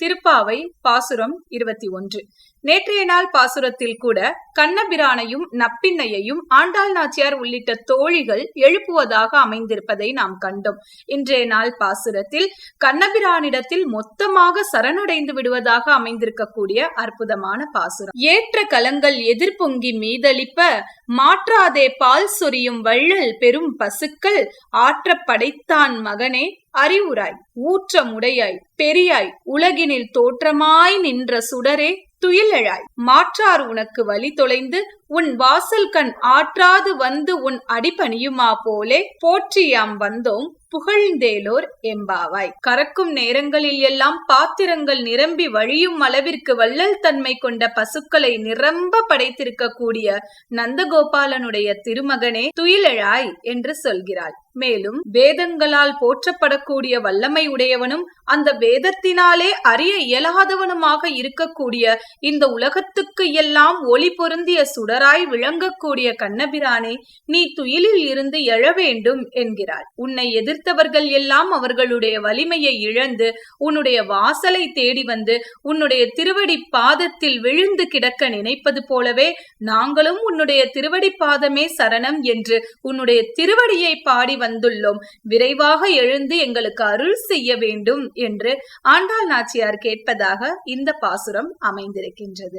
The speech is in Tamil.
திருப்பாவை பாசுரம் 21. நேற்றைய நாள் பாசுரத்தில் கூட கண்ணபிரானையும் நப்பின்னையையும் ஆண்டாள் நாச்சியார் உள்ளிட்ட தோழிகள் எழுப்புவதாக அமைந்திருப்பதை நாம் கண்டோம். இன்றைய நாள் பாசுரத்தில் கண்ணபிரானிடத்தில் மொத்தமாக சரணடைந்து விடுவதாக அமைந்திருக்கக்கூடிய அற்புதமான பாசுரம். ஏற்ற கலங்கள் எதிர்பொங்கி மீதளிப்ப மாற்றாதே பால் சொரியும் வள்ளல் பெரும் பசுக்கள் ஆற்ற படைத்தான் மகனே அறிவுராய் ஊற்றமுடையாய் பெரியாய் உலகினில் தோற்றமாய் நின்ற சுடரே துயிலெழாய் மாற்றார் உனக்கு வழி தொலைந்து உன் வாசல் கண் ஆற்றாது வந்து உன் அடிபணியுமா போலே போற்றியாம் வந்தோம் புகழ்ந்தேலோர் எம்பாவாய். கறக்கும் நேரங்களில் எல்லாம் பாத்திரங்கள் நிரம்பி வழியும் அளவிற்கு வள்ளல் தன்மை கொண்ட பசுக்களை நிரம்ப படைத்திருக்கக்கூடிய நந்தகோபாலனுடைய திருமகனே துயிலெழாய் என்று சொல்கிறாள். மேலும் வேதங்களால் போற்றப்படக்கூடிய வல்லமை உடையவனும் அந்த வேதத்தினாலே அறிய இயலாதவனுமாக இருக்கக்கூடிய இந்த உலகத்துக்கு எல்லாம் ஒளி பொருந்திய சுடராய் விளங்கக்கூடிய கண்ணபிரானே, நீ துயிலில் இருந்து எழ வேண்டும் என்கிறாள். உன்னை எதிர்த்தவர்கள் எல்லாம் அவர்களுடைய வலிமையை இழந்து உன்னுடைய வாசலை தேடி வந்து உன்னுடைய திருவடி பாதத்தில் விழுந்து கிடக்க நினைப்பது போலவே நாங்களும் உன்னுடைய திருவடி பாதமே சரணம் என்று உன்னுடைய திருவடியை பாடி வந்துள்ளோம். விரைவாக எழுந்து எங்களுக்கு அருள் செய்ய வேண்டும் என்று ஆண்டாள் நாச்சியார் கேட்பதாக இந்த பாசுரம் அமைந்திருக்கின்றது.